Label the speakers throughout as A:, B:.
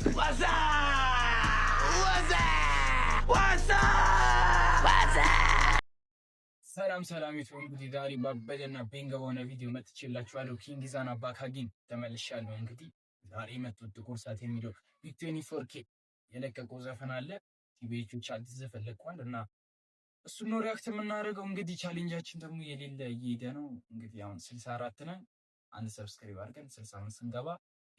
A: What's up? What's up? What's up? What's up? ሰላም ይሁን እንግዲህ ዛሬ ባበደና ቤንጋ በሆነ ቪዲዮ መጥቼላችኋለሁ። ኪንግ ዛና ባካጊን ተመልሻለሁ። እንግዲህ ዛሬ መጥቶ ጥቁር ሰዓት የሚለው ቢግ 24K የለቀቀው ዘፈን አለ። ቲቪዎች አዲስ ዘፈን ለቋል እና እሱ ነው ሪአክት የምናደርገው። እንግዲህ ቻሌንጃችን ደግሞ የሌለ እየሄደ ነው። እንግዲህ አሁን 64 ነን። አንድ ሰብስክራይብ አድርገን 65 ስንገባ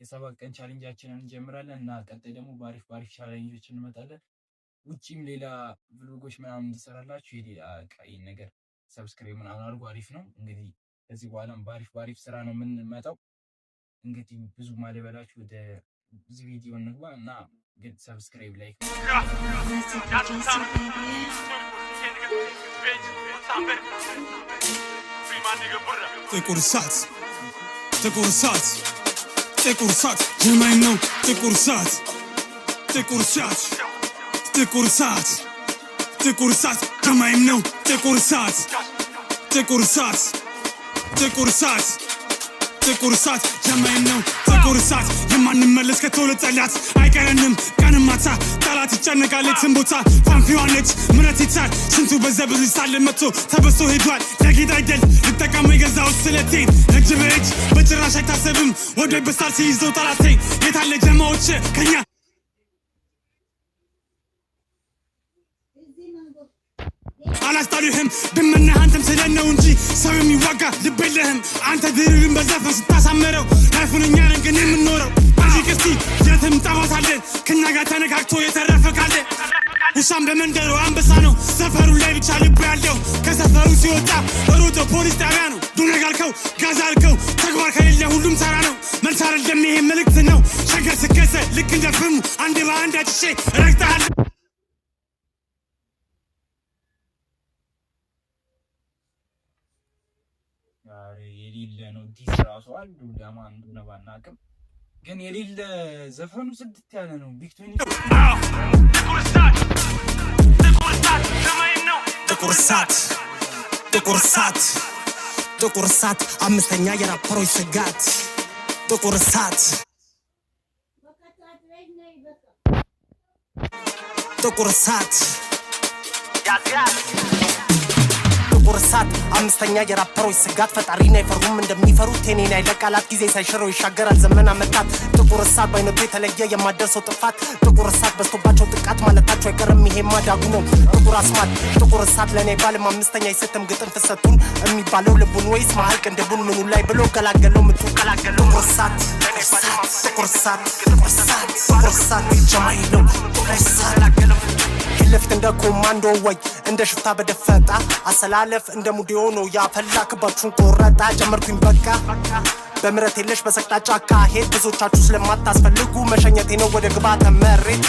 A: የሰባት ቀን ቻሌንጃችንን እንጀምራለን እና ቀጣይ ደግሞ ባሪፍ ቻሌንጆች እንመጣለን። ውጪም ሌላ ብሎጎች ምናምን እንዲሰራላችሁ የሌላ ቀይ ነገር ሰብስክራይብ ምናምን አድርጎ አሪፍ ነው። እንግዲህ ከዚህ በኋላም ባሪፍ ስራ ነው የምንመጣው። እንግዲህ ብዙ ማለበላችሁ ወደ እዚህ ቪዲዮ እንግባ እና ግን ሰብስክራይብ ላይክ
B: ጥቁር ሰዓት የማን ነው? ጥቁር ሰዓት የማን ነው? ጥቁር ሰዓት የማን ነው? ጥቁር ሰዓት የማንመለስ ከተወለደ ጠላት አይቀረንም። ቀንም ማታ ጠላት ይጨነቃል የትም ቦታ ፋንፊዋነች ምረት ይቻል ስንቱ በዘብዝ ሳለ መጥቶ ተበሶ ሄዷል። ለጌጥ አይደል ልጠቀም የገዛው ስለቴን እጅ በእጅ በጭራሽ አይታሰብም ወደ በሳል ሲይዘው ጠላቴን የታለ ጀማዎች ከኛ አላስጣሉህም ብመናህ አንተም ስለነው እንጂ ሰው የሚዋጋ ልብ የለህም አንተ ድርብን በዘፈን ስታሳምረው ላይፉን እኛ ነን ግን የምንኖረው በዚህ ቅስቲ የትም ጠባሳለን ከእኛ ጋር ተነካክቶ የተረፈ ካለ ውሻም በመንደሩ አንበሳ ነው ሰፈሩ ላይ ብቻ ልብ ያለው ከሰፈሩ ሲወጣ ሮጦ ፖሊስ ጣቢያ ነው። ዱነግ አልከው ጋዛ አልከው ተግባር ከሌለ ሁሉም ተራ ነው። መልስ አይደለም ይሄ መልእክት ነው። ሸገር ስከሰ ልክ እንደ ፍሙ አንድ በአንድ አጭሼ ረግጠሃል።
A: የሌለ ነው ዲስ ራሱ አሉ ለማን ነው ባናቅም ግን የሌለ ዘፈኑ ስድት ያለ ነው። ቢግ 24
B: ጥቁር ሰዓት አምስተኛ የራፐሮች ስጋት ጥቁር ሰዓት ጥቁር ሰዓት አምስተኛ የራፐሮች ስጋት ፈጣሪን አይፈሩም እንደሚፈሩት ቴኔን አይለቃላት ጊዜ ሳይሽረው ይሻገራል ዘመን አመታት። ጥቁር ሰዓት በአይነቱ የተለየ የማደርሰው ጥፋት ጥቁር ሰዓት በዝቶባቸው ጥቃት ማለታቸው አይቀርም ይሄማ ዳጉ ነው። ጥቁር አስማት ጥቁር ሰዓት ለእኔ ባልም አምስተኛ ይሰትም ግጥም ፍሰቱን የሚባለው ልቡን ወይስ መሀል ቅንድቡን ምኑ ላይ ብሎ ገላገለው ምቱ ጥቁር ሰዓት ጀማይ ነው። ጥቁር ሰዓት ልፍት እንደ ኮማንዶ ወይ እንደ ሽፍታ በደፈጣ አሰላለፍ እንደ ሙዴ ሆኖ ያፈላክባችሁን ቆረጣ ጀመርኩኝ በቃ በምረት የለሽ በሰቅጣጫ አካሄድ ብዙዎቻችሁ ስለማታስፈልጉ መሸኘቴ ነው ወደ ግባተ መሬት።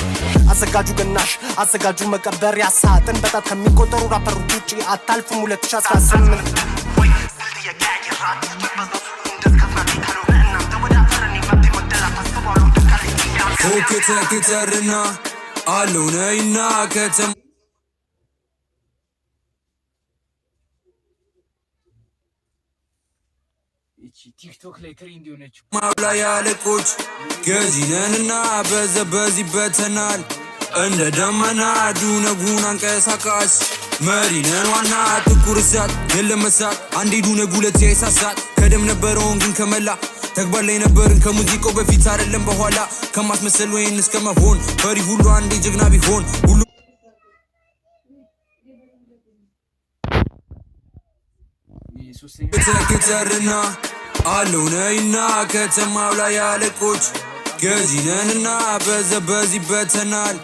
B: አዘጋጁ ገናሽ አዘጋጁ መቀበሪያ ሳጥን በጣት ከሚቆጠሩ ራፐሮች ውጪ አታልፍም 2018
C: ፎክተክተርና አለው ነይና ከተማ
A: ቲክቶክ ላይ ትሬንድ ሆነች
C: ማውላ ያለቆች ገዚነንና በዘበዚበተናል እንደ ደመና ዱነጉን አንቀሳቃስ መሪነን ዋና ጥቁር ሰዓት የለመሳት አንዴ ዱነግ ሁለቴ አይሳሳት ከደም ነበረውን ግን ከመላ ተግባር ላይ ነበርን ከሙዚቃው በፊት አይደለም በኋላ ከማስመሰል ወይን እስከ መሆን ፈሪ ሁሉ አንዴ ጀግና ቢሆን ሁሉ ተከተርና አለው ነይና ከተማው ላይ ያለቆች ገዚነንና በዘበዚበተናል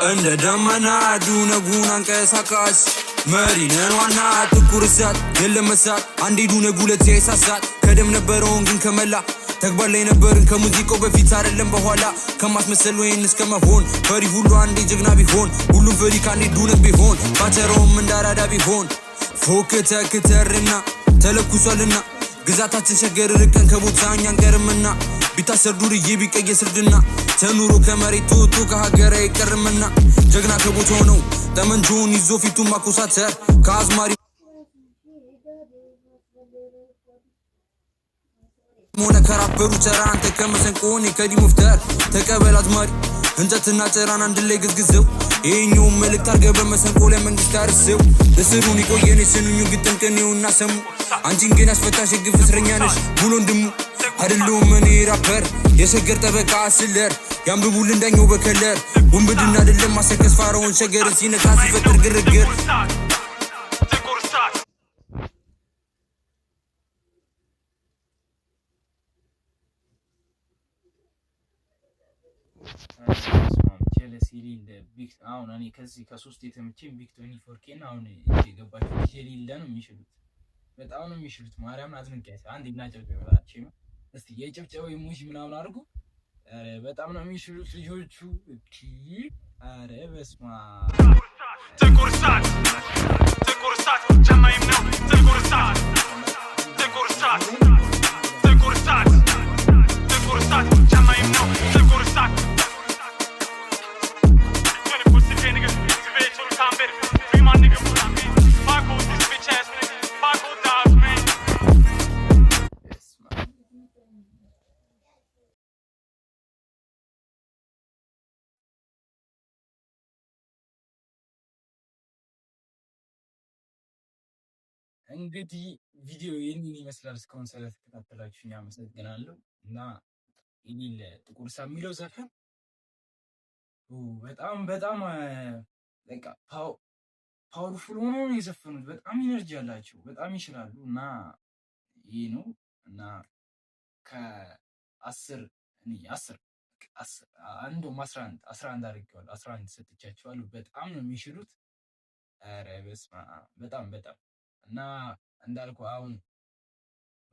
C: እንደ ደመና ዱነጉን አንቀሳቃስ መሪነን ዋና ጥቁር ሰዓት የለመሳት አንዴ ዱነግ ሁለቴ አይሳሳት ከደም ነበረውን ግን ከመላ ተግባር ላይ ነበርን ከሙዚቃው በፊት አይደለም በኋላ ከማስመሰል ወይን እስከ መሆን ፈሪ ሁሉ አንዴ ጀግና ቢሆን ሁሉም ፈሪ ካንዴ ዱነግ ቢሆን ባተረውም እንዳራዳ ቢሆን ፎክተክተርና ተለኩሷልና ግዛታችን ሸገር ርቀን ከቦታኛ አንቀርምና ቢታሰር ዱርዬ ቢቀየስ እርድና ተኑሮ ከመሬት ተወጥቶ ከሀገር አይቀርምና ጀግና ከቦታው ነው ጠመንጆን ይዞ ፊቱን ማኮሳተር ከአዝማሪ ሞነ ከራበሩ ተራ አንተ ከመሰንቆኔ ከዲ ሙፍተር ተቀበል አዝማሪ እንጨትና ጭራን አንድ ላይ ግዝግዘው ይሄኛውን መልእክት አርገህ በመሰንቆ ላይ መንግስት አርሰው እስሩን ይቆየን የስንኙ ግጥም ቅኔውና ሰሙ አንቺን ግን ያስፈታሽ የግፍ እስረኛ ነሽ ብሎ ወንድሙ አይደለሁም እኔ ራፐር የሸገር ጠበቃ አስለር ያንብቡልን ዳኛው በከለር ወንብድና አይደለም ማሰከስ ፋራውን ሸገርን ሲነካ ሲፈጥር ግርግር
A: አሁን እኔ ከዚህ ከሶስት የተመቸኝ ቪክቶሪ ፎርኬን አሁን እዚህ የገባችሁ ጄሊልዳ ነው የሚሽሉት። በጣም ነው የሚሽሉት። ማርያም አዝንቀያት አንድ እናጨብጭብ በላችሁ። እስቲ የጨብጨበ ኢሞጂ ምናምን አድርጉ። አረ በጣም ነው የሚሽሉት ልጆቹ። አረ በስማ ጥቁር ሳት ጀማይም ነው ጥቁር ሳት ጀማይም ነው ጥቁር ሳት እንግዲህ ቪዲዮ ይህንን ይመስላል። እስካሁን ስለተከታተላችሁኝ አመሰግናለሁ። እና ኢሊል ጥቁር ሳት የሚለው ዘፈን በጣም በቃ ፓወርፉል ሆኖ ነው የዘፈኑት። በጣም ኢነርጂ አላቸው፣ በጣም ይችላሉ። እና ይሄ ነው እና ከ10 እንደውም 11 አድርጌዋለሁ። 11 ሰጥቻቸዋለሁ። በጣም ነው የሚችሉት። ኧረ በስመ አብ በጣም እና እንዳልኩ አሁን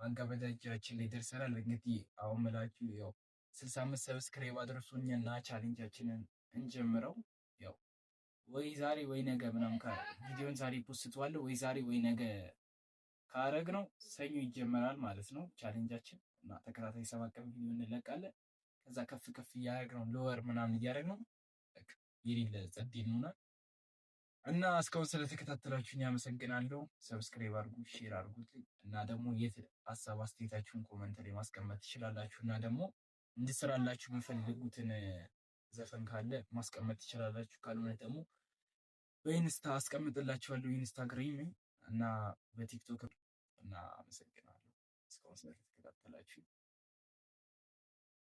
A: ማገባደጃችን ላይ ደርሰናል። እንግዲህ አሁን ምላችሁ ያው 65 ሰብስክራይብ አድርሱኝና ቻሌንጃችንን እንጀምረው። ያው ወይ ዛሬ ወይ ነገ ምናምን ቪዲዮን ዛሬ ፖስትዋለሁ ወይ ዛሬ ወይ ነገ ካረግነው ሰኞ ይጀመራል ማለት ነው ቻሌንጃችን። እና ተከታታይ 7 ቀን ቪዲዮ እንለቃለን። ከዛ ከፍ እያደረግነው ለወር ምናምን እያደረግነው በቃ የሌለ ጸዴ ነውና እና እስካሁን ስለተከታተላችሁኝ አመሰግናለሁ። ሰብስክራይብ አድርጉ፣ ሼር አድርጉት እና ደግሞ ሀሳብ አስተያየታችሁን ኮሜንት ላይ ማስቀመጥ ትችላላችሁ። እና ደግሞ እንድሰራላችሁ የምፈልጉትን ዘፈን ካለ ማስቀመጥ ትችላላችሁ። ካልሆነ ደግሞ በኢንስታ አስቀምጥላችኋለሁ፣ ኢንስታግራም እና በቲክቶክ እና አመሰግናለሁ እስካሁን ስለተከታተላችሁ።